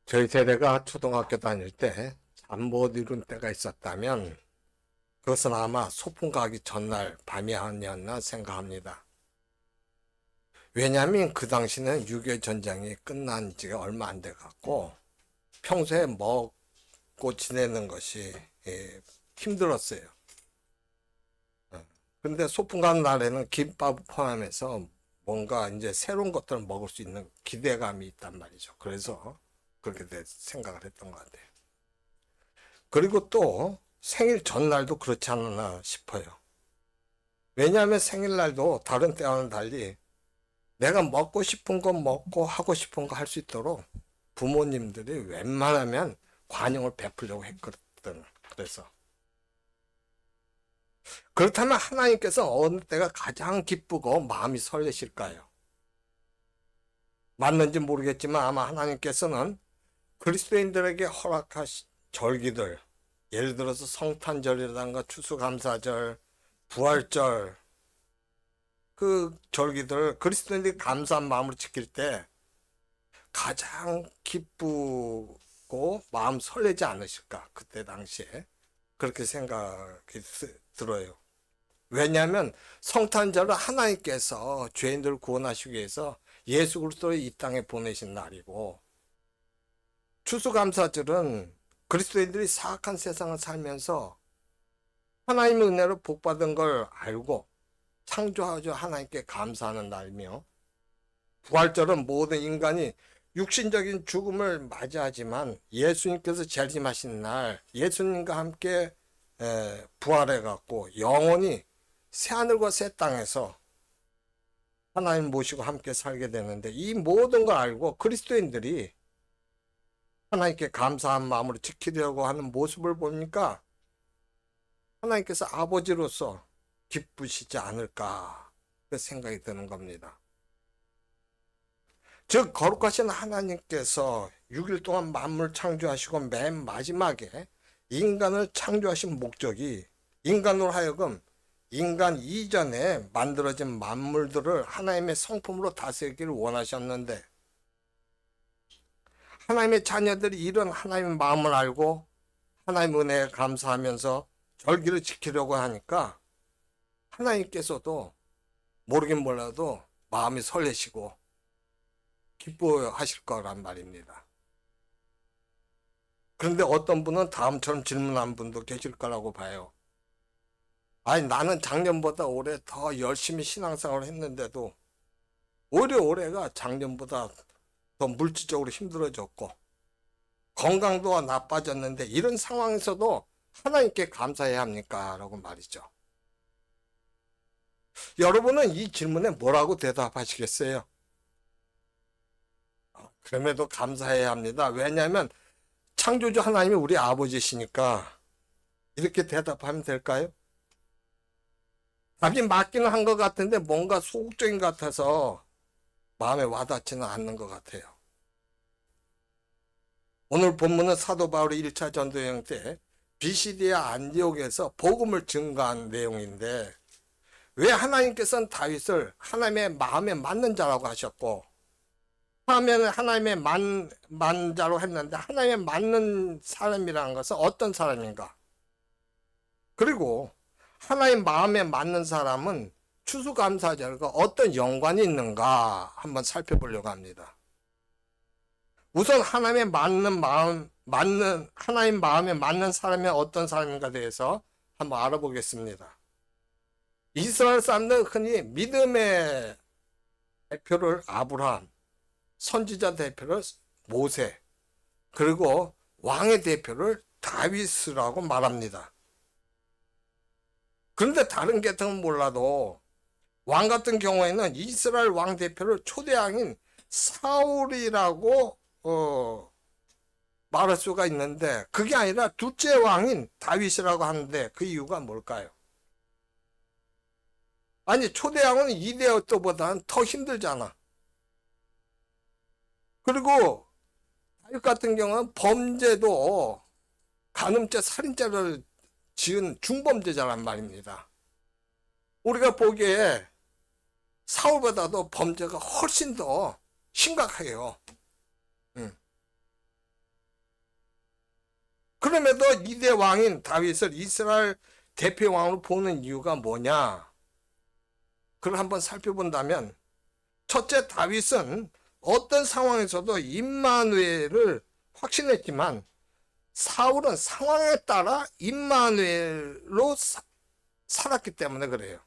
저희 세대가 초등학교 다닐 때 잠 못 이룬 때가 있었다면 그것은 아마 소풍 가기 전날 밤이 아니었나 생각합니다. 왜냐하면 그 당시는 6.25 전쟁이 끝난 지가 얼마 안 돼 갖고 평소에 먹고 지내는 것이 힘들었어요. 근데 소풍 가는 날에는 김밥 포함해서 뭔가 이제 새로운 것들을 먹을 수 있는 기대감이 있단 말이죠. 그래서 그렇게 생각을 했던 것 같아요. 그리고 또 생일 전날도 그렇지 않나 싶어요. 왜냐하면 생일날도 다른 때와는 달리 내가 먹고 싶은 거 먹고 하고 싶은 거 할 수 있도록 부모님들이 웬만하면 관용을 베풀려고 했거든. 그래서 그렇다면 하나님께서 어느 때가 가장 기쁘고 마음이 설레실까요? 맞는지 모르겠지만 아마 하나님께서는 그리스도인들에게 허락하신 절기들, 예를 들어서 성탄절이라든가 추수감사절, 부활절, 그 절기들 그리스도인들이 감사한 마음으로 지킬 때 가장 기쁘고 마음 설레지 않으실까? 그때 당시에 그렇게 생각이 들어요. 왜냐하면 성탄절은 하나님께서 죄인들을 구원하시기 위해서 예수 그리스도를 이 땅에 보내신 날이고, 추수감사절은 그리스도인들이 사악한 세상을 살면서 하나님의 은혜로 복받은 걸 알고 창조하죠 하나님께 감사하는 날이며, 부활절은 모든 인간이 육신적인 죽음을 맞이하지만 예수님께서 재림하신 날 예수님과 함께 부활해 갖고 영원히 새하늘과 새 땅에서 하나님 모시고 함께 살게 되는데, 이 모든 걸 알고 그리스도인들이 하나님께 감사한 마음으로 지키려고 하는 모습을 보니까 하나님께서 아버지로서 기쁘시지 않을까 그 생각이 드는 겁니다. 즉 거룩하신 하나님께서 6일 동안 만물 창조하시고 맨 마지막에 인간을 창조하신 목적이 인간으로 하여금 인간 이전에 만들어진 만물들을 하나님의 성품으로 다스리기를 원하셨는데, 하나님의 자녀들이 이런 하나님의 마음을 알고 하나님의 은혜에 감사하면서 절기를 지키려고 하니까 하나님께서도 모르긴 몰라도 마음이 설레시고 기뻐하실 거란 말입니다. 그런데 어떤 분은 다음처럼 질문한 분도 계실 거라고 봐요. 아니, 나는 작년보다 올해 더 열심히 신앙생활을 했는데도 오히려 올해가 작년보다 더 물질적으로 힘들어졌고 건강도 나빠졌는데 이런 상황에서도 하나님께 감사해야 합니까? 라고 말이죠. 여러분은 이 질문에 뭐라고 대답하시겠어요? 그럼에도 감사해야 합니다. 왜냐하면 창조주 하나님이 우리 아버지시니까. 이렇게 대답하면 될까요? 답이 맞기는 한 것 같은데 뭔가 소극적인 것 같아서 마음에 와닿지는 않는 것 같아요. 오늘 본문은 사도 바울의 1차 전도여행 때 비시디아 안디옥에서 복음을 증거한 내용인데, 왜 하나님께서는 다윗을 하나님의 마음에 맞는 자라고 하셨고 하면 하나님의 만자로 했는데, 하나님의 맞는 사람이라는 것은 어떤 사람인가? 그리고 하나님 마음에 맞는 사람은 추수감사절과 어떤 연관이 있는가 한번 살펴보려고 합니다. 우선 하나님의 하나님 마음에 맞는 사람이 어떤 사람인가 대해서 한번 알아보겠습니다. 이스라엘 사람들은 흔히 믿음의 대표를 아브라함, 선지자 대표를 모세, 그리고 왕의 대표를 다윗이라고 말합니다. 그런데 다른 계통은 몰라도 왕 같은 경우에는 이스라엘 왕 대표를 초대왕인 사울이라고 말할 수가 있는데, 그게 아니라 둘째 왕인 다윗이라고 하는데 그 이유가 뭘까요? 아니, 초대왕은 이대 때보다는 더 힘들잖아. 그리고 다윗 같은 경우는 범죄도 간음죄, 살인죄를 지은 중범죄자란 말입니다. 우리가 보기에 사울보다도 범죄가 훨씬 더 심각해요. 그럼에도 이대 왕인 다윗을 이스라엘 대표 왕으로 보는 이유가 뭐냐? 그걸 한번 살펴본다면, 첫째, 다윗은 어떤 상황에서도 임마누엘을 확신했지만 사울은 상황에 따라 임마누엘로 살았기 때문에 그래요.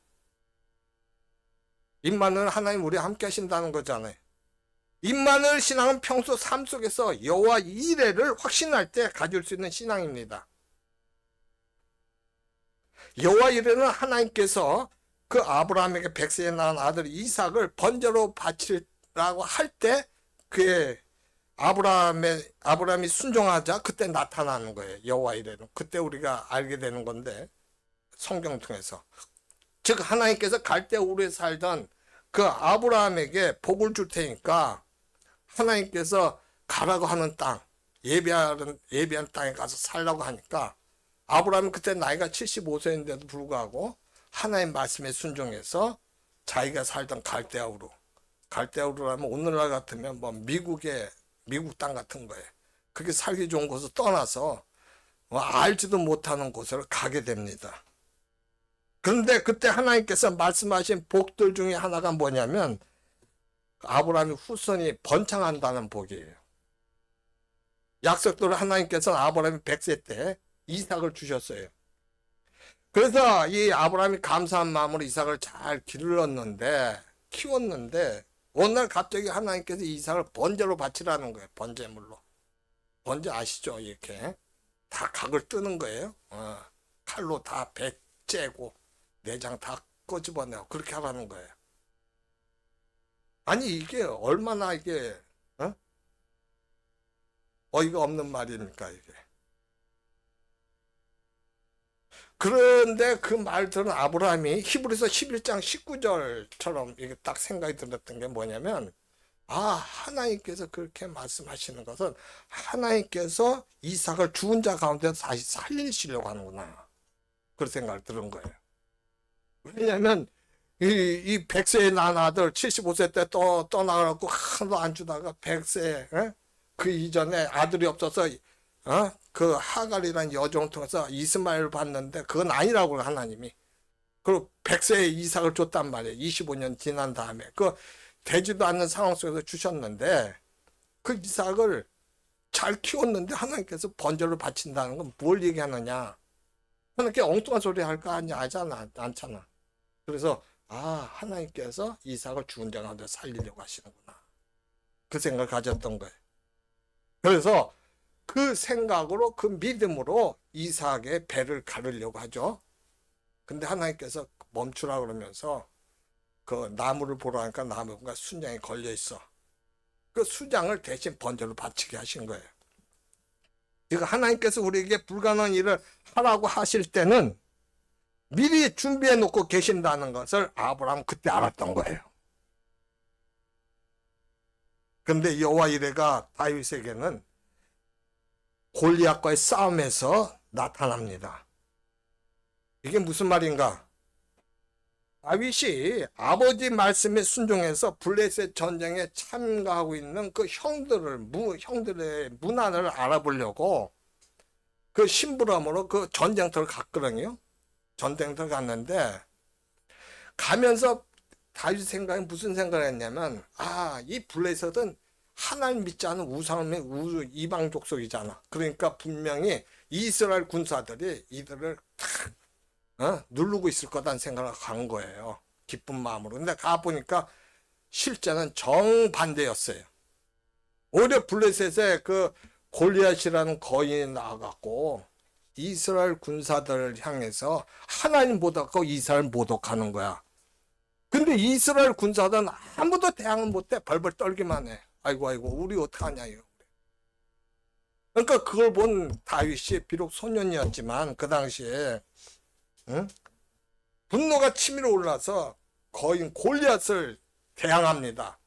임마누엘, 하나님 우리 함께 하신다는 거잖아요. 임마누엘 신앙은 평소 삶 속에서 여호와 이레를 확신할 때 가질 수 있는 신앙입니다. 여호와 이레는 하나님께서 그 아브라함에게 백세에 낳은 아들 이삭을 번제로 바치라고 할 때 그의 아브라함이 순종하자 그때 나타나는 거예요. 여호와 이레는. 그때 우리가 알게 되는 건데, 성경 통해서. 즉 하나님께서 갈대우르에 살던 그 아브라함에게 복을 줄 테니까 하나님께서 가라고 하는 땅, 예비한 땅에 가서 살라고 하니까 아브라함이 그때 나이가 75세인데도 불구하고 하나님 말씀에 순종해서 자기가 살던 갈대우르라면 오늘날 같으면 뭐 미국 땅 같은 거예요. 그게 살기 좋은 곳을 떠나서 알지도 못하는 곳으로 가게 됩니다. 그런데 그때 하나님께서 말씀하신 복들 중에 하나가 뭐냐면 아브라함의 후손이 번창한다는 복이에요. 약속대로 하나님께서 아브라함이 100세 때 이삭을 주셨어요. 그래서 이 아브라함이 감사한 마음으로 이삭을 잘 키웠는데 어느 날 갑자기 하나님께서 이삭을 번제로 바치라는 거예요. 번제물로. 번제 아시죠? 이렇게 다 각을 뜨는 거예요. 칼로 다 째고 내장 다 꺼집어내고 그렇게 하라는 거예요. 아니 이게 얼마나 이게 어이가 없는 말입니까 이게. 그런데 그 말 들은 아브라함이 히브리서 11장 19절처럼 이게 딱 생각이 들었던 게 뭐냐면, 하나님께서 그렇게 말씀하시는 것은 하나님께서 이삭을 죽은 자 가운데서 다시 살리시려고 하는구나. 그런 생각을 들은 거예요. 왜냐하면 이 100세에 낳은 아들 75세 때 떠나가고 하나도 안 주다가 100세 그 이전에 아들이 없어서 그 하갈이라는 여종을 통해서 이스마엘을 봤는데 그건 아니라고 하나님이. 그리고 100세에 이삭을 줬단 말이에요. 25년 지난 다음에. 그 되지도 않는 상황 속에서 주셨는데 그 이삭을 잘 키웠는데 하나님께서 번제로 바친다는 건 뭘 얘기하느냐. 하나님께 엉뚱한 소리 할 거 않잖아. 그래서 하나님께서 이삭을 죽은 자 가운데 살리려고 하시는구나. 그 생각을 가졌던 거예요. 그래서 그 생각으로 그 믿음으로 이삭의 배를 가르려고 하죠. 근데 하나님께서 멈추라 그러면서 그 나무를 보러 가니까 나무가 순장이 걸려 있어. 그 순장을 대신 번제로 바치게 하신 거예요. 그러니까 하나님께서 우리에게 불가능한 일을 하라고 하실 때는 미리 준비해 놓고 계신다는 것을 아브라함은 그때 알았던 거예요. 그런데 여호와 이레가 다윗에게는 골리앗과의 싸움에서 나타납니다. 이게 무슨 말인가? 다윗이 아버지 말씀에 순종해서 블레셋 전쟁에 참가하고 있는 그 형들의 문안을 알아보려고 그 심부름으로 그 전쟁터를 갔거든요. 전쟁터를 갔는데 가면서 다윗 생각에 무슨 생각을 했냐면 이 블레셋은 하나님 믿지 않은 이방 족속이잖아. 그러니까 분명히 이스라엘 군사들이 이들을 누르고 있을 거다는 생각을 간 거예요. 기쁜 마음으로. 근데 가보니까 실제는 정반대였어요. 오히려 블레셋에 그 골리앗이라는 거인이 나와갖고 이스라엘 군사들을 향해서 하나님 모독하고 이스라엘 모독하는 거야. 근데 이스라엘 군사들은 아무도 대항을 못해. 벌벌 떨기만 해. 아이고 우리 어떡하냐 이거. 그러니까 그걸 본 다윗이 비록 소년이었지만 그 당시에 분노가 치밀어 올라서 거인 골리앗을 대항합니다.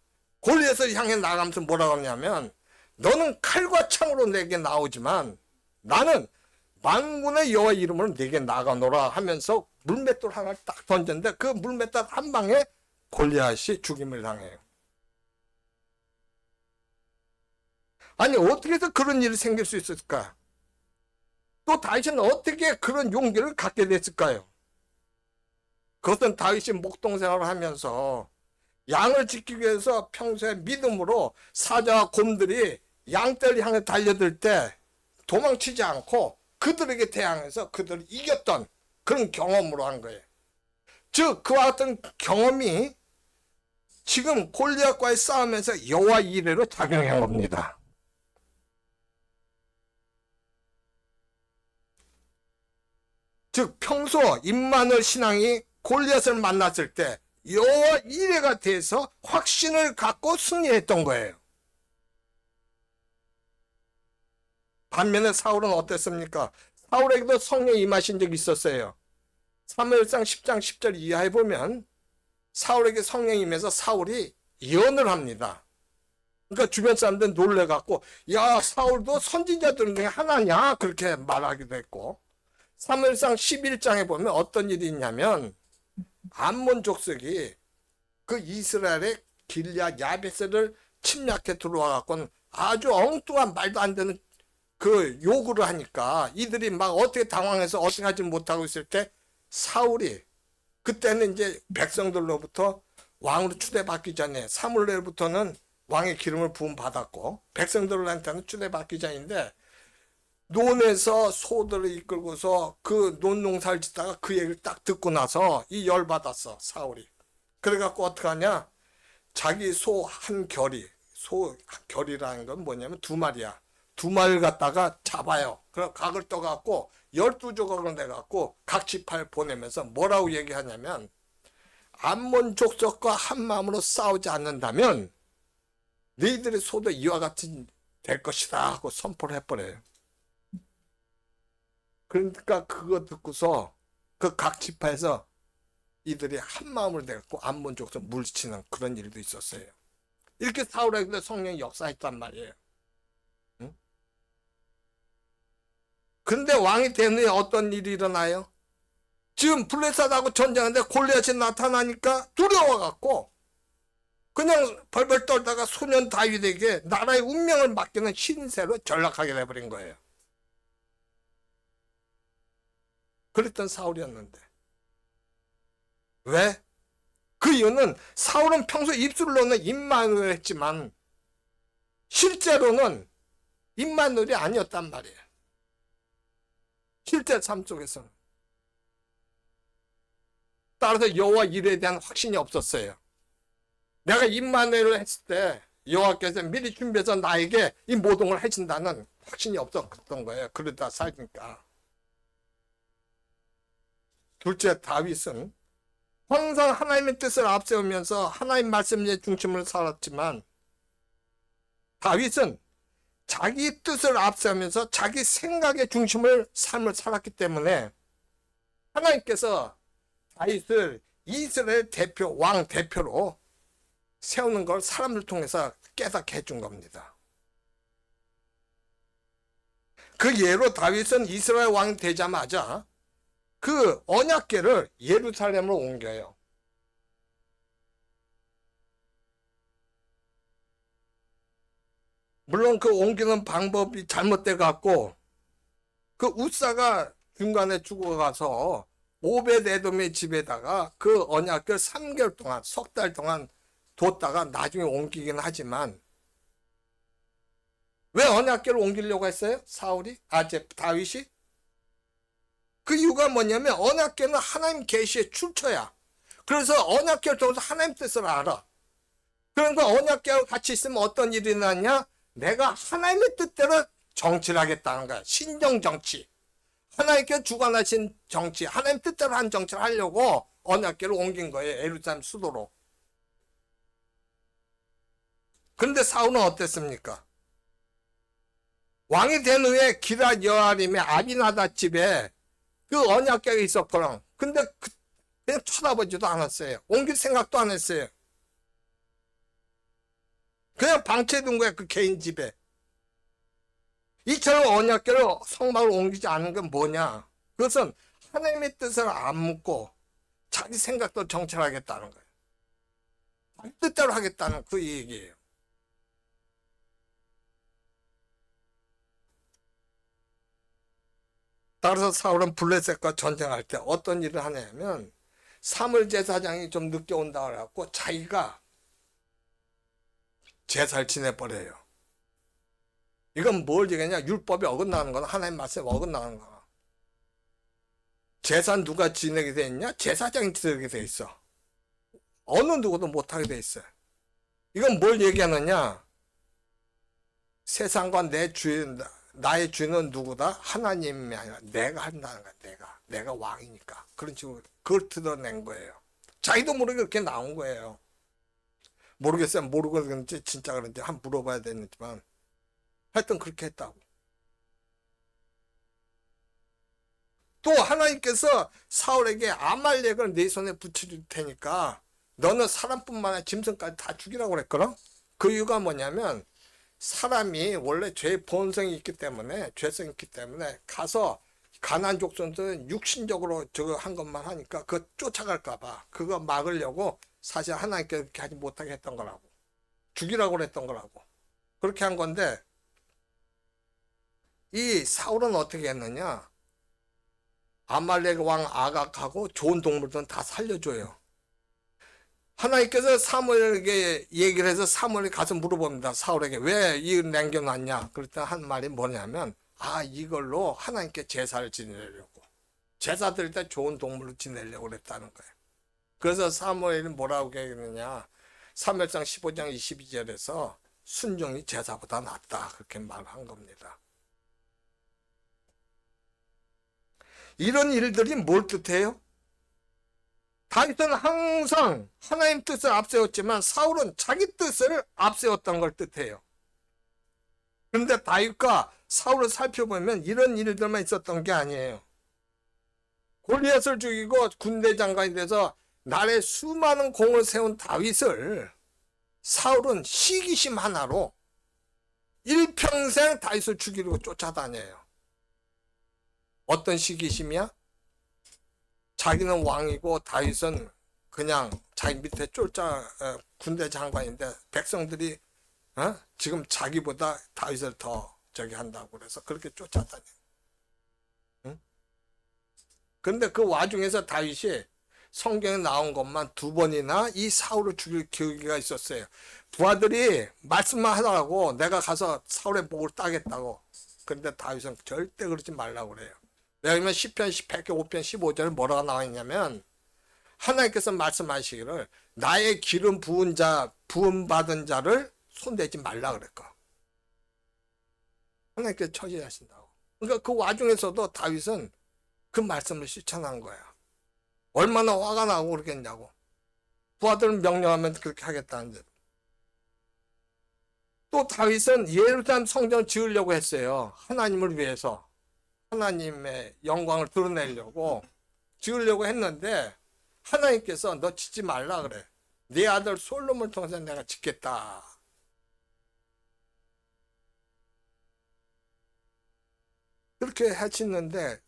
골리앗을 향해 나가면서 뭐라고 하냐면 너는 칼과 창으로 내게 나오지만 나는 만군의 여호와 이름으로 내게 나가노라 하면서 물맷돌 하나를 딱 던졌는데 그 물맷돌 한 방에 골리앗이 죽임을 당해요. 아니 어떻게 해서 그런 일이 생길 수 있을까? 또 다윗은 어떻게 그런 용기를 갖게 됐을까요? 그것은 다윗이 목동생활을 하면서 양을 지키기 위해서 평소에 믿음으로 사자와 곰들이 양떼를 향해 달려들 때 도망치지 않고 그들에게 대항해서 그들을 이겼던 그런 경험으로 한 거예요. 즉 그와 같은 경험이 지금 골리앗과의 싸움에서 여호와 이레로 작용한 겁니다. 즉 평소 임마누엘 신앙이 골리앗을 만났을 때 여호와 이레가 돼서 확신을 갖고 승리했던 거예요. 반면에 사울은 어땠습니까? 사울에게도 성령이 임하신 적이 있었어요. 사무엘상 10장 10절 이하에 보면 사울에게 성령이 임해서 사울이 예언을 합니다. 그러니까 주변 사람들 놀래갖고 야 사울도 선지자들 중에 하나냐 그렇게 말하기도 했고, 사무엘상 11장에 보면 어떤 일이 있냐면 암몬 족속이 그 이스라엘의 길랴 야베스를 침략해 들어와갖고는 아주 엉뚱한 말도 안 되는 그 요구를 하니까 이들이 막 어떻게 당황해서 어떻게 하지 못하고 있을 때 사울이 그때는 이제 백성들로부터 왕으로 추대받기 전에 사물엘부터는 왕의 기름을 부음 받았고 백성들한테는 추대받기 전인데 논에서 소들을 이끌고서 그 논 농사를 짓다가 그 얘기를 딱 듣고 나서 이 열받았어 사울이. 그래갖고 어떡하냐, 자기 소 한 결이, 소 결이라는 건 뭐냐면 두 마리야. 두 마리를 갖다가 잡아요. 그럼 각을 떠갖고 12조각을 내갖고 각 지파에 보내면서 뭐라고 얘기하냐면 암몬 족속과 한 마음으로 싸우지 않는다면 너희들의 소도 이와 같이 될 것이다 하고 선포를 해버려요. 그러니까 그거 듣고서 그 각 지파에서 이들이 한 마음으로 돼갖고 암몬 족속 물리치는 그런 일도 있었어요. 이렇게 사울에게도 성령이 역사했단 말이에요. 응? 근데 왕이 된 후에 어떤 일이 일어나요? 지금 블레셋하고 전쟁하는데 골리앗이 나타나니까 두려워갖고 그냥 벌벌 떨다가 소년 다윗에게 나라의 운명을 맡기는 신세로 전락하게 돼버린 거예요. 그랬던 사울이었는데 왜? 그 이유는 사울은 평소 입술로는 임마누엘 했지만 실제로는 임마누엘이 아니었단 말이에요. 실제 삶 속에서는. 따라서 여호와 이레에 대한 확신이 없었어요. 내가 임마누엘을 했을 때 여호와께서 미리 준비해서 나에게 이 모든 걸 해준다는 확신이 없었던 거예요. 그러다 살니까. 둘째, 다윗은 항상 하나님의 뜻을 앞세우면서 하나님 말씀의 중심을 살았지만 다윗은 자기 뜻을 앞세우면서 자기 생각의 중심을 삶을 살았기 때문에 하나님께서 다윗을 이스라엘 대표, 왕 대표로 세우는 걸 사람들 통해서 깨닫게 해준 겁니다. 그 예로 다윗은 이스라엘 왕이 되자마자 그 언약궤를 예루살렘으로 옮겨요. 물론 그 옮기는 방법이 잘못돼 갖고 그 우사가 중간에 죽어가서 오벳에돔의 집에다가 그 언약궤를 3개월 동안, 석 달 동안 뒀다가 나중에 옮기긴 하지만 왜 언약궤를 옮기려고 했어요? 사울이? 다윗이? 그 이유가 뭐냐면 언약궤는 하나님 계시의 출처야. 그래서 언약궤를 통해서 하나님 뜻을 알아. 그러니까 언약궤와 같이 있으면 어떤 일이 나냐? 내가 하나님의 뜻대로 정치를 하겠다는 거야. 신정정치. 하나님께 주관하신 정치, 하나님 뜻대로 한 정치를 하려고 언약궤를 옮긴 거예요. 예루살렘 수도로. 그런데 사울은 어땠습니까? 왕이 된 후에 기럇 여아림의 아비나답 집에 그 언약궤가 있었거든. 근데 그냥 쳐다보지도 않았어요. 옮길 생각도 안 했어요. 그냥 방치해둔 거야, 그 개인 집에. 이처럼 언약궤를 성막으로 옮기지 않은 건 뭐냐? 그것은 하나님의 뜻을 안 묻고 자기 생각도 정찰하겠다는 거예요. 자기 뜻대로 하겠다는 그 얘기예요. 따라서 사울은 블레셋과 전쟁할 때 어떤 일을 하냐면 사무엘 제사장이 좀 늦게 온다 그래갖고 자기가 제사를 지내버려요. 이건 뭘 얘기하냐? 율법에 어긋나는 거나 하나님 말씀에 어긋나는 거나. 제사 누가 지내게 돼 있냐? 제사장이 지내게 돼 있어. 어느 누구도 못하게 돼 있어요. 이건 뭘 얘기하느냐? 세상과 내 주인, 나의 주인은 누구다? 하나님이 아니라 내가 한다는 거야. 내가 왕이니까. 그런 식으로 그걸 드러낸 거예요. 자기도 모르게 그렇게 나온 거예요. 모르겠어요. 모르고 그런지 진짜 그런지 한번 물어봐야 되는지만 하여튼 그렇게 했다고. 또 하나님께서 사울에게 아말렉을 네 손에 붙여줄 테니까 너는 사람뿐만 아니라 짐승까지 다 죽이라고 그랬거든. 그 이유가 뭐냐면 사람이 원래 죄의 본성이 있기 때문에 죄성이 있기 때문에 가서 가나안 족속들은 육신적으로 저거 한 것만 하니까 그거 쫓아갈까 봐 그거 막으려고 사실 하나님께 그렇게 하지 못하게 했던 거라고. 죽이라고 그랬던 거라고. 그렇게 한 건데 이 사울은 어떻게 했느냐? 아말렉 왕 아각하고 좋은 동물들은 다 살려줘요. 하나님께서 사무엘에게 얘기를 해서 사무엘이 가서 물어봅니다. 사울에게 왜 이 남겨놨냐? 그랬더니 한 말이 뭐냐면 이걸로 하나님께 제사를 지내려고. 제사 드릴 때 좋은 동물로 지내려고 그랬다는 거예요. 그래서 사무엘이 뭐라고 얘기했느냐? 사무엘상 15장 22절에서 순종이 제사보다 낫다. 그렇게 말한 겁니다. 이런 일들이 뭘 뜻해요? 다윗은 항상 하나님 뜻을 앞세웠지만 사울은 자기 뜻을 앞세웠던 걸 뜻해요. 그런데 다윗과 사울을 살펴보면 이런 일들만 있었던 게 아니에요. 골리앗을 죽이고 군대 장관이 돼서 나라에 수많은 공을 세운 다윗을 사울은 시기심 하나로 일평생 다윗을 죽이려고 쫓아다녀요. 어떤 시기심이야? 자기는 왕이고 다윗은 그냥 자기 밑에 군대 장관인데 백성들이 지금 자기보다 다윗을 더 저기 한다고 그래서 그렇게 쫓아다녀. 응? 근데 그 와중에서 다윗이 성경에 나온 것만 2번이나 이 사울을 죽일 계기가 있었어요. 부하들이 말씀만 하더라고 내가 가서 사울의 목을 따겠다고. 그런데 다윗은 절대 그러지 말라고 그래요. 왜냐하면 10편, 100편, 5편, 15절에 뭐라고 나와 있냐면 하나님께서 말씀하시기를 나의 기름 부은 자, 부음 받은 자를 손대지 말라 그랬고 하나님께서 처리하신다고. 그러니까 그 와중에서도 다윗은 그 말씀을 실천한 거야. 얼마나 화가 나고 그러겠냐고. 부하들은 명령하면 그렇게 하겠다는데. 또 다윗은 예루살렘 성전을 지으려고 했어요. 하나님을 위해서. 하나님의 영광을 드러내려고 지으려고 했는데 하나님께서 너 짓지 말라 그래. 네 아들 솔로몬을 통해서 내가 짓겠다. 그렇게 하시는데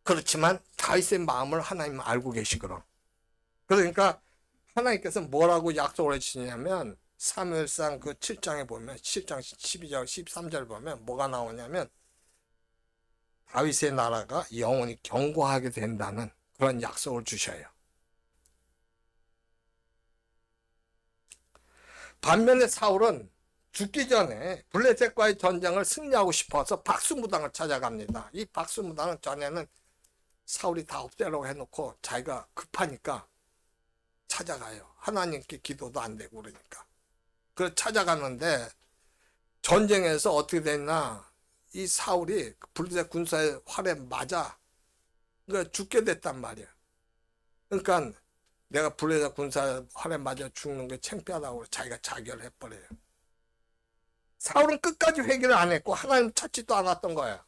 그렇지만 다윗의 마음을 하나님은 알고 계시거든. 그러니까 하나님께서 뭐라고 약속을 해주시냐면 사무엘상 그 7장에 보면 7장 12절 13절 보면 뭐가 나오냐면 다윗의 나라가 영원히 견고하게 된다는 그런 약속을 주셔요. 반면에 사울은 죽기 전에 블레셋과의 전쟁을 승리하고 싶어서 박수무당을 찾아갑니다. 이 박수무당은 전에는 사울이 다 없애려고 해놓고 자기가 급하니까 찾아가요. 하나님께 기도도 안 되고 그러니까. 그래서 찾아갔는데 전쟁에서 어떻게 됐나? 이 사울이 블레셋 군사의 활에 맞아 그러니까 죽게 됐단 말이야. 그러니까 내가 블레셋 군사 활에 맞아 죽는 게 창피하다고 자기가 자결을 해버려요. 사울은 끝까지 회개를 안 했고 하나님 찾지도 않았던 거야.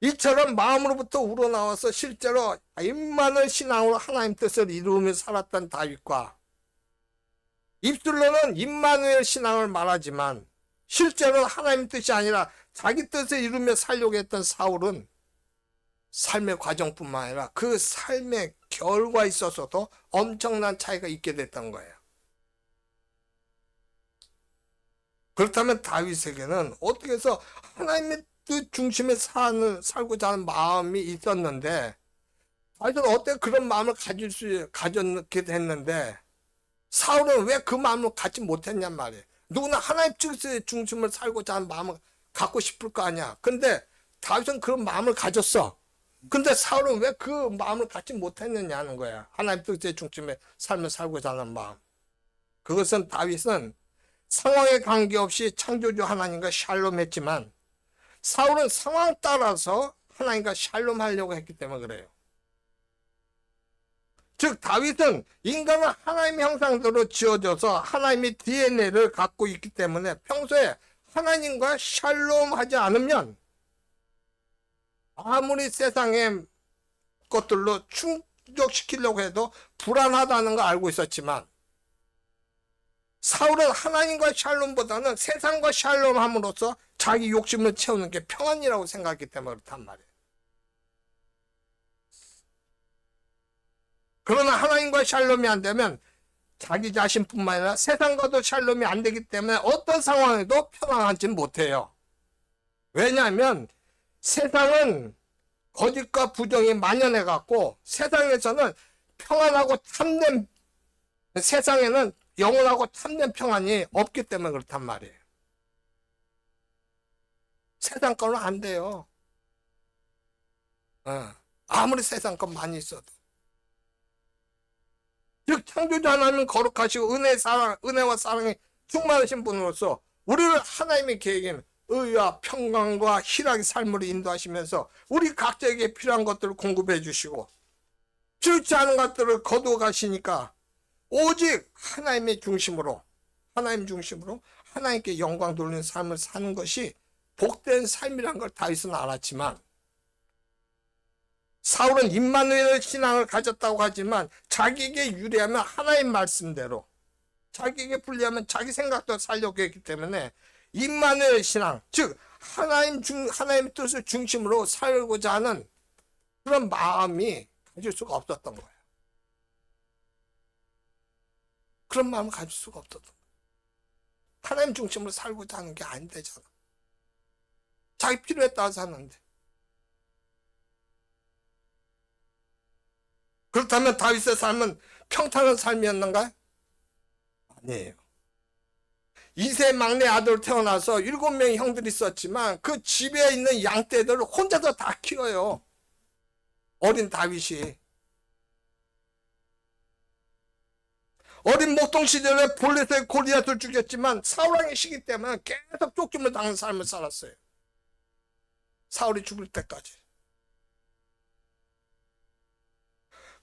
이처럼 마음으로부터 우러나와서 실제로 임마누엘 신앙으로 하나님 뜻을 이루며 살았던 다윗과 입술로는 임마누엘 신앙을 말하지만 실제로는 하나님 뜻이 아니라 자기 뜻을 이루며 살려고 했던 사울은 삶의 과정뿐만 아니라 그 삶의 결과에 있어서도 엄청난 차이가 있게 됐던 거예요. 그렇다면 다윗에게는 어떻게 해서 하나님의 뜻 중심에 살고자 하는 마음이 있었는데, 다윗은 어때 그런 마음을 가졌게 됐는데, 사울은 왜 그 마음을 갖지 못했냔 말이에요. 누구나 하나님 뜻의 중심을 살고자 하는 마음을 갖고 싶을 거 아니야. 근데 다윗은 그런 마음을 가졌어. 근데 사울은 왜 그 마음을 갖지 못했느냐는 거야. 하나님 뜻의 중심에 삶을 살고자 하는 마음. 그것은 다윗은 상황에 관계없이 창조주 하나님과 샬롬했지만 사울은 상황 따라서 하나님과 샬롬하려고 했기 때문에 그래요. 즉 다윗은 인간은 하나님의 형상대로 지어져서 하나님의 DNA를 갖고 있기 때문에 평소에 하나님과 샬롬하지 않으면 아무리 세상의 것들로 충족시키려고 해도 불안하다는 걸 알고 있었지만 사울은 하나님과 샬롬보다는 세상과 샬롬함으로써 자기 욕심을 채우는 게 평안이라고 생각했기 때문에 그렇단 말이에요. 그러나 하나님과 샬롬이 안 되면 자기 자신뿐만 아니라 세상과도 샬롬이 안 되기 때문에 어떤 상황에도 평안하지 못해요. 왜냐하면 세상은 거짓과 부정이 만연해 갖고 세상에서는 평안하고 참된 세상에는 영원하고 참된 평안이 없기 때문에 그렇단 말이에요. 세상 거는 안 돼요. 아무리 세상 것 많이 있어도. 즉 창조주 하나님은 거룩하시고 은혜와 사랑이 충만하신 분으로서 우리를 하나님의 계획인 의와 평강과 희락의 삶으로 인도하시면서 우리 각자에게 필요한 것들을 공급해 주시고 필요치 않은 것들을 거두어 가시니까 오직 하나님 중심으로 하나님께 영광 돌리는 삶을 사는 것이 복된 삶이란 걸 다윗은 알았지만 사울은 임마누엘 신앙을 가졌다고 하지만 자기에게 유리하면 하나님 말씀대로 자기에게 불리하면 자기 생각대로 살려고 했기 때문에 임마누엘 신앙, 즉 하나님의 뜻을 중심으로 살고자 하는 그런 마음이 가질 수가 없었던 거예요. 그런 마음을 가질 수가 없었던 거예요. 하나님 중심으로 살고자 하는 게 안 되잖아. 자기 필요에 따라 사는데. 그렇다면 다윗의 삶은 평탄한 삶이었는가요? 아니에요. 2세 막내 아들 태어나서 7명의 형들이 있었지만 그 집에 있는 양떼들을 혼자서 다 키워요. 어린 다윗이. 어린 목동 시절에 볼레스의 골리앗을 죽였지만 사울왕의 시기 때문에 계속 쫓김을 당하는 삶을 살았어요. 사울이 죽을 때까지.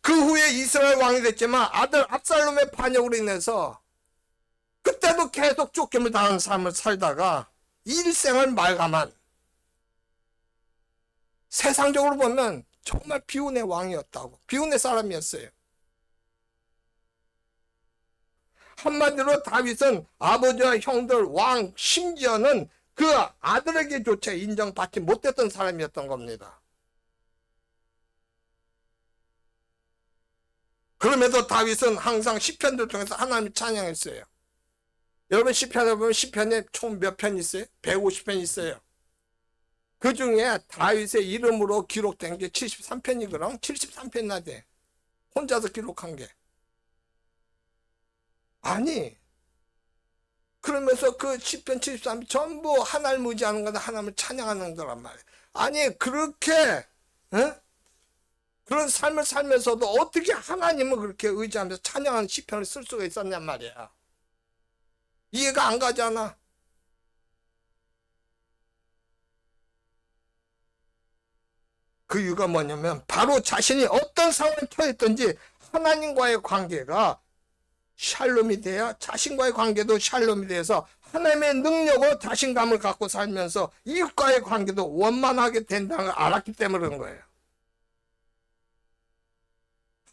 그 후에 이스라엘 왕이 됐지만 아들 압살롬의 반역으로 인해서 그때도 계속 쫓김을 당하는 삶을 살다가 일생을 말감한 세상적으로 보면 정말 비운의 왕이었다고. 비운의 사람이었어요. 한마디로 다윗은 아버지와 형들, 왕, 심지어는 그 아들에게조차 인정받지 못했던 사람이었던 겁니다. 그럼에도 다윗은 항상 시편들 통해서 하나님을 찬양했어요. 여러분 시편에 보면 시편에 총 몇 편 있어요? 150편 있어요. 그 중에 다윗의 이름으로 기록된 게 73편이거든. 73편이나 돼. 혼자서 기록한 게. 아니 그러면서 그 시편 73편 전부 하나님을 의지하는 거다. 하나님을 찬양하는 거란 말이에요. 아니 그렇게 그런 삶을 살면서도 어떻게 하나님을 그렇게 의지하면서 찬양하는 시편을 쓸 수가 있었냔 말이야. 이해가 안 가잖아. 그 이유가 뭐냐면 바로 자신이 어떤 상황에 처했든지 하나님과의 관계가 샬롬이 돼야 자신과의 관계도 샬롬이 돼서 하나님의 능력으로 자신감을 갖고 살면서 이웃과의 관계도 원만하게 된다는 걸 알았기 때문에 그런 거예요.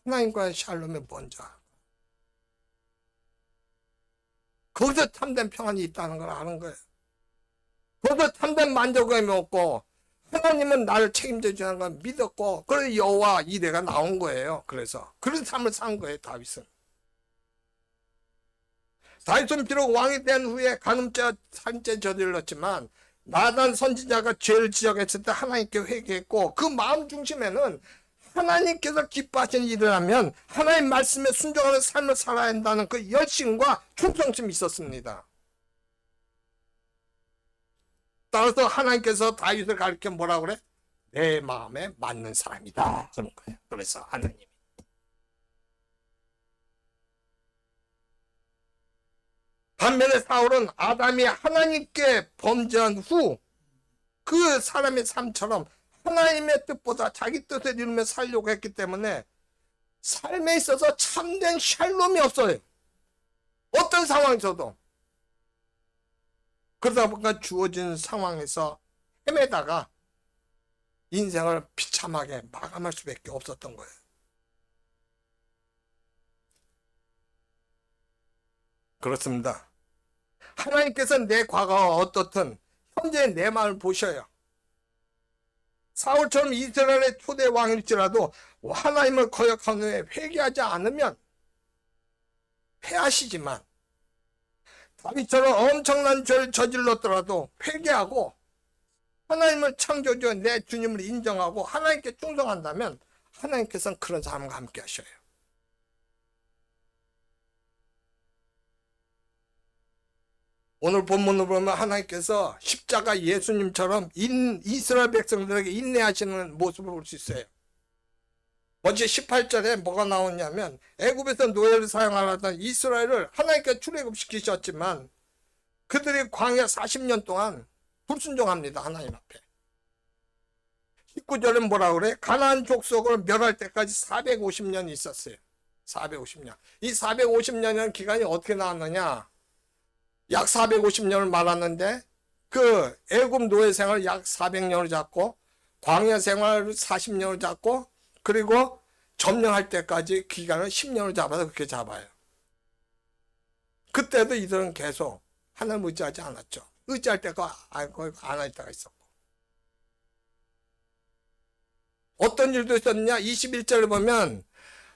하나님과의 샬롬이 뭔지 알아. 거기서 참된 평안이 있다는 걸 아는 거예요. 거기서 참된 만족감이 없고 하나님은 나를 책임져 주는 걸 믿었고 그래서 여호와 이레가 나온 거예요. 그래서 그런 삶을 산 거예요. 다윗은. 다윗은 비록 왕이 된 후에 간음죄 살인죄 저질렀지만 나단 선지자가 죄를 지적했을 때 하나님께 회개했고 그 마음 중심에는 하나님께서 기뻐하시는 일을 하면 하나님 말씀에 순종하는 삶을 살아야 한다는 그 열심과 충성심이 있었습니다. 따라서 하나님께서 다윗을 가리켜 뭐라 그래? 내 마음에 맞는 사람이다 그런 거예요. 그래서 하나님이 반면에 사울은 아담이 하나님께 범죄한 후 그 사람의 삶처럼 하나님의 뜻보다 자기 뜻을 이루며 살려고 했기 때문에 삶에 있어서 참된 샬롬이 없어요. 어떤 상황에서도. 그러다 보니까 주어진 상황에서 헤매다가 인생을 비참하게 마감할 수밖에 없었던 거예요. 그렇습니다. 하나님께서 내 과거가 어떻든 현재 내 마음을 보셔요. 사울처럼 이스라엘의 초대 왕일지라도 하나님을 거역한 후에 회개하지 않으면 패하시지만 다윗처럼 엄청난 죄를 저질렀더라도 회개하고 하나님을 창조주 내 주님을 인정하고 하나님께 충성한다면 하나님께서는 그런 사람과 함께 하셔요. 오늘 본문을 보면 하나님께서 십자가 예수님처럼 이스라엘 백성들에게 인내하시는 모습을 볼 수 있어요. 먼저 18절에 뭐가 나오냐면 애굽에서 노예를 사용하려던 이스라엘을 하나님께서 출애굽시키셨지만 그들이 광야 40년 동안 불순종합니다. 하나님 앞에. 19절에 뭐라 그래? 가나안 족속을 멸할 때까지 450년이 있었어요. 450년. 이 450년이라는 기간이 어떻게 나왔느냐? 약 450년을 말았는데 그 애굽 노예 생활을 약 400년을 잡고 광야 생활을 40년을 잡고 그리고 점령할 때까지 기간을 10년을 잡아서 그렇게 잡아요. 그때도 이들은 계속 하나님 의지하지 않았죠. 의지할 때가 안 할 때가 있었고. 어떤 일도 있었느냐? 21절을 보면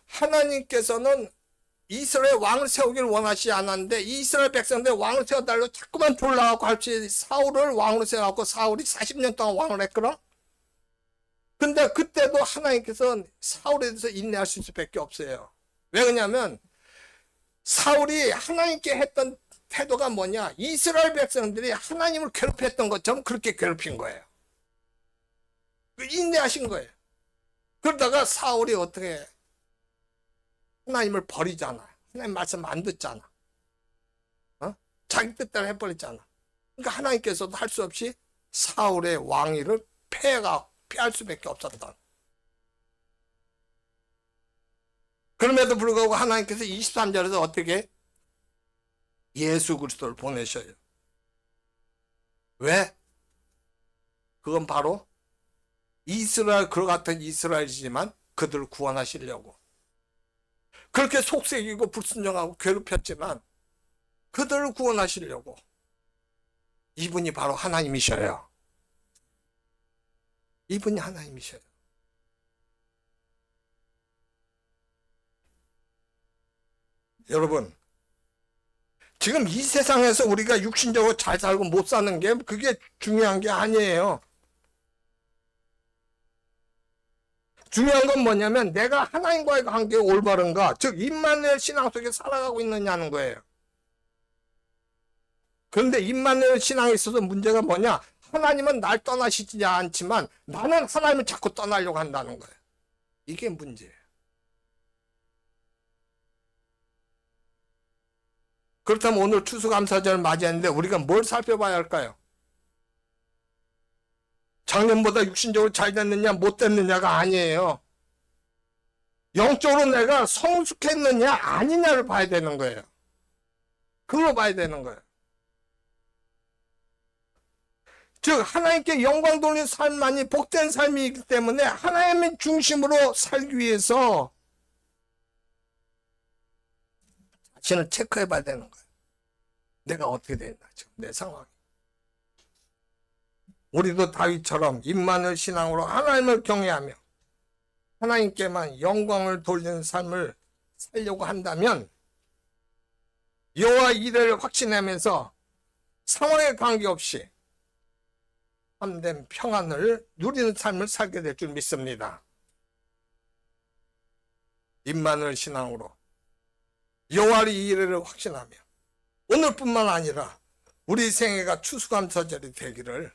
하나님께서는 이스라엘 왕을 세우기를 원하시지 않았는데 이스라엘 백성들 왕을 세워달라고 자꾸만 졸라갖고 할지 사울을 왕으로 세워갖고 사울이 40년 동안 왕을 했거든. 근데 그때도 하나님께서 사울에 대해서 인내하실 수밖에 없어요. 왜 그러냐면 사울이 하나님께 했던 태도가 뭐냐? 이스라엘 백성들이 하나님을 괴롭혔던 것처럼 그렇게 괴롭힌 거예요. 인내하신 거예요. 그러다가 사울이 어떻게 해? 하나님을 버리잖아. 하나님 말씀 안 듣잖아. 자기 뜻대로 해버리잖아. 그러니까 하나님께서도 할 수 없이 사울의 왕위를 피할 수밖에 없었던. 그럼에도 불구하고 하나님께서 23절에서 어떻게 예수 그리스도를 보내셔요. 왜? 그건 바로 이스라엘, 그와 같은 이스라엘이지만 그들을 구원하시려고. 그렇게 속색이고 불순종하고 괴롭혔지만 그들을 구원하시려고. 이분이 바로 하나님이셔요. 이분이 하나님이셔요. 여러분, 지금 이 세상에서 우리가 육신적으로 잘 살고 못 사는 게 그게 중요한 게 아니에요. 중요한 건 뭐냐면 내가 하나님과의 관계가 올바른가, 즉 임마누엘 신앙 속에 살아가고 있느냐는 거예요. 그런데 임마누엘 신앙에 있어서 문제가 뭐냐? 하나님은 날 떠나시지 않지만 나는 하나님을 자꾸 떠나려고 한다는 거예요. 이게 문제예요. 그렇다면 오늘 추수감사절을 맞이했는데 우리가 뭘 살펴봐야 할까요? 작년보다 육신적으로 잘 됐느냐 못 됐느냐가 아니에요. 영적으로 내가 성숙했느냐 아니냐를 봐야 되는 거예요. 그거 봐야 되는 거예요. 즉 하나님께 영광 돌리는 삶만이 복된 삶이기 때문에 하나님의 중심으로 살기 위해서 자신을 체크해 봐야 되는 거예요. 내가 어떻게 됐나 지금 내 상황이. 우리도 다윗처럼 임마누엘 신앙으로 하나님을 경외하며 하나님께만 영광을 돌리는 삶을 살려고 한다면 여호와 이레를 확신하면서 상황에 관계없이 참된 평안을 누리는 삶을 살게 될 줄 믿습니다. 임마누엘 신앙으로 여호와의 이래를 확신하며 오늘뿐만 아니라 우리 생애가 추수감사절이 되기를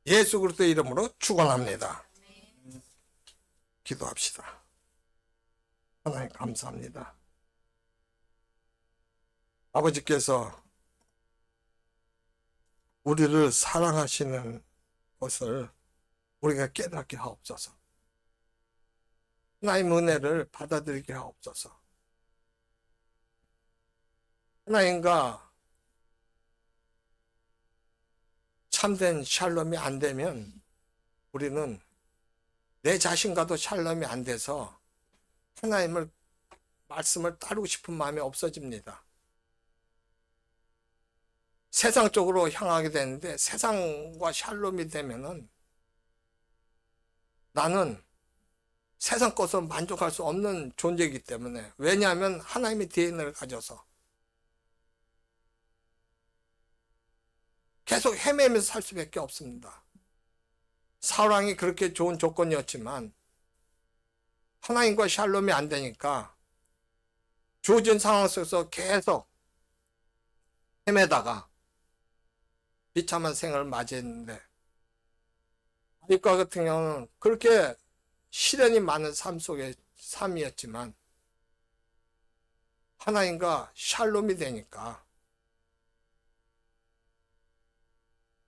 예수 그리스도의 이름으로 축원합니다. 기도합시다. 하나님 감사합니다. 아버지께서 우리를 사랑하시는 것을 우리가 깨닫게 하옵소서. 하나님의 은혜를 받아들이게 하옵소서. 하나님과 참된 샬롬이 안 되면 우리는 내 자신과도 샬롬이 안 돼서 하나님을 말씀을 따르고 싶은 마음이 없어집니다. 세상 쪽으로 향하게 되는데 세상과 샬롬이 되면은 나는 세상 것으로 만족할 수 없는 존재이기 때문에, 왜냐하면 하나님의 DNA를 가져서 계속 헤매면서 살 수밖에 없습니다. 사랑이 그렇게 좋은 조건이었지만 하나님과 샬롬이 안 되니까 주어진 상황 속에서 계속 헤매다가 비참한 생을 맞이했는데, 아이과 같은 경우는 그렇게 시련이 많은 삶 속의 삶이었지만 하나님과 샬롬이 되니까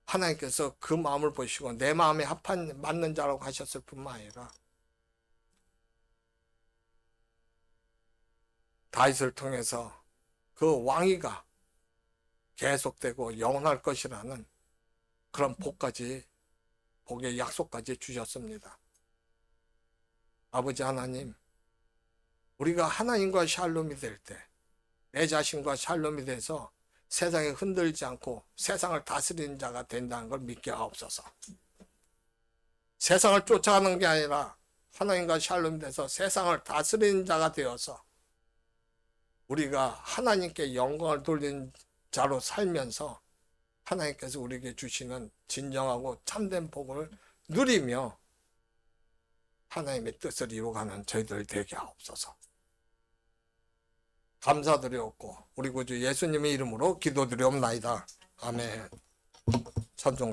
하나님께서 그 마음을 보시고 내 마음에 합한 맞는 자라고 하셨을 뿐만 아니라 다윗을 통해서 그 왕위가 계속되고 영원할 것이라는 그런 복의 약속까지 주셨습니다. 아버지 하나님, 우리가 하나님과 샬롬이 될 때 내 자신과 샬롬이 돼서 세상에 흔들리지 않고 세상을 다스리는 자가 된다는 걸 믿게 하옵소서. 세상을 쫓아가는 게 아니라 하나님과 샬롬이 돼서 세상을 다스리는 자가 되어서 우리가 하나님께 영광을 돌리는 자로 살면서 하나님께서 우리에게 주시는 진정하고 참된 복을 누리며 하나님의 뜻을 이루어가는 저희들 되게 하옵소서. 감사드리옵고 우리 구주 예수님의 이름으로 기도드리옵나이다. 아멘. 찬송가